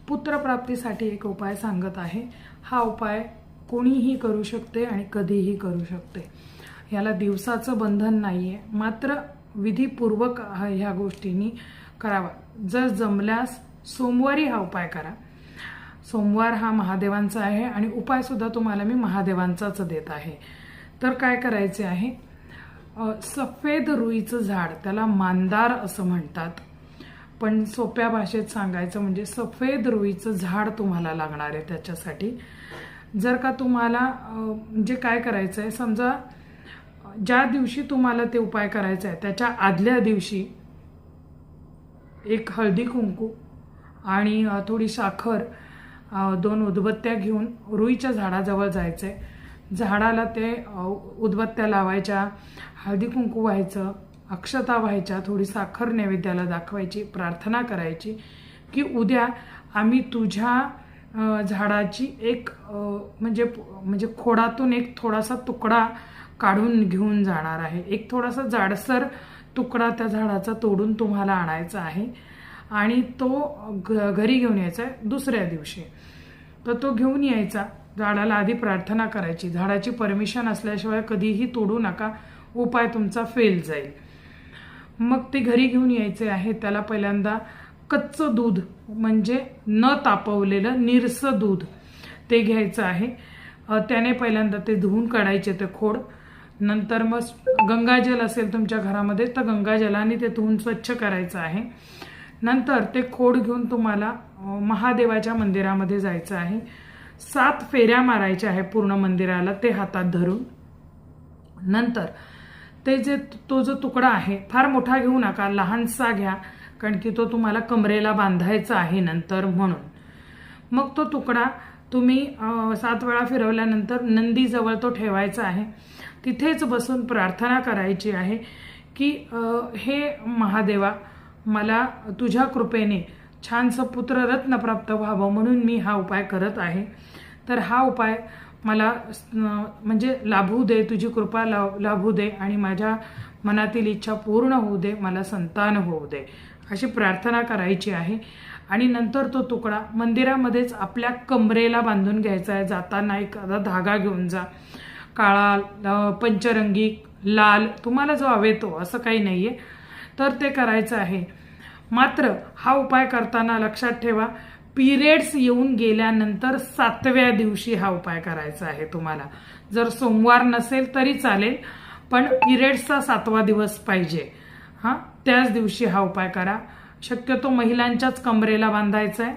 पुत्रप्राप्तीसाठी एक उपाय सांगत आहे। हा उपाय कोणीही करू शकते आणि कधीही करू शकते। याला दिवसाचं बंधन नाहीये, मात्र विधीपूर्वक ह्या गोष्टींनी करावा। जर जमल्यास सोमवारी हा उपाय करा। सोमवार हा महादेवांचा आहे आणि उपाय सुद्धा तुम्हाला मी महादेवांचाच देत आहे। तर काय करायचे आहे, सफेद रुईचं झाड, त्याला मांदार असं म्हणतात, पण सोप्या भाषेत सांगायचं म्हणजे सफेद रुईचं झाड तुम्हाला लागणार आहे। त्याच्यासाठी जर का तुम्हाला म्हणजे काय करायचं आहे, समजा ज्या दिवशी तुम्हाला ते उपाय करायचा आहे त्याच्या आदल्या दिवशी एक हळदी कुंकू आणि थोडी साखर, 2 उदबत्त्या घेऊन रुईच्या झाडाजवळ जायचंय। झाडाला ते उदबत्त्या लावायच्या, हळदी कुंकू व्हायचं, अक्षता व्हायच्या, थोडी साखर नैवेद्याला दाखवायची, प्रार्थना करायची की उद्या आम्ही तुझ्या झाडाची एक म्हणजे खोडातून एक थोडासा तुकडा काढून घेऊन जाणार आहे। एक थोडासा जाडसर तुकडा त्या झाडाचा तोडून तुम्हाला आणायचा आहे आणि तो घरी घेऊन यायचा दुसऱ्या दिवशी। तर तो घेऊन यायचा, झाडाला आधी प्रार्थना करायची, झाडाची परमिशन असल्याशिवाय कधीही तोडू नका, उपाय तुमचा फेल जाईल। मग ते घरी घेऊन यायचे आहे। त्याला पहिल्यांदा कच्चं दूध म्हणजे न तापवलेलं निरसं दूध ते घ्यायचं आहे। त्याने पहिल्यांदा ते धुवून काढायचे ते खोड। नंतर मग गंगाजल असेल तुमच्या घरामध्ये तर गंगाजलाने ते धुवून स्वच्छ करायचं आहे। नंतर ते खोड घेऊन तुम्हाला महादेवाच्या मंदिरामध्ये जायचं आहे। 7 फेऱ्या मारायच्या आहे पूर्ण मंदिराला ते हातात धरून। नंतर ते तो जो तुकडा आहे, फार मोठा घेऊ नका, लहानसा घ्या, कारण की तो तुम्हाला कमरेला बांधायचा आहे नंतर म्हणून। मग तो तुकडा तुम्ही 7 वेळा फिरवल्यानंतर नंदीजवळ तो ठेवायचा आहे। तिथेच बसून प्रार्थना करायची आहे की हे महादेवा, मला तुझ्या कृपेने छानसं पुत्ररत्न प्राप्त व्हावं म्हणून मी हा उपाय करत आहे। तर हा उपाय मला म्हणजे लाभू दे, तुझी कृपा लाभू दे आणि माझ्या मनातील इच्छा पूर्ण होऊ दे, मला संतान होऊ दे, अशी प्रार्थना करायची आहे। आणि नंतर तो तुकडा मंदिरामध्येच आपल्या कमरेला बांधून घ्यायचा आहे। जाताना एखादा धागा घेऊन जा, काळा, पंचरंगी, लाल, तुम्हाला जो हवे तो, असं काही नाहीये, तर ते करायचं आहे। मात्र हा उपाय करताना लक्षात ठेवा, पिरियड्स येऊन गेल्यानंतर 7व्या दिवशी हा उपाय करायचा आहे तुम्हाला। जर सोमवार नसेल तरी चालेल, पण पिरियड्सचा 7वा दिवस पाहिजे, त्याच दिवशी हा उपाय करा। शक्यतो महिलांच्याच कमरेला बांधायचा आहे।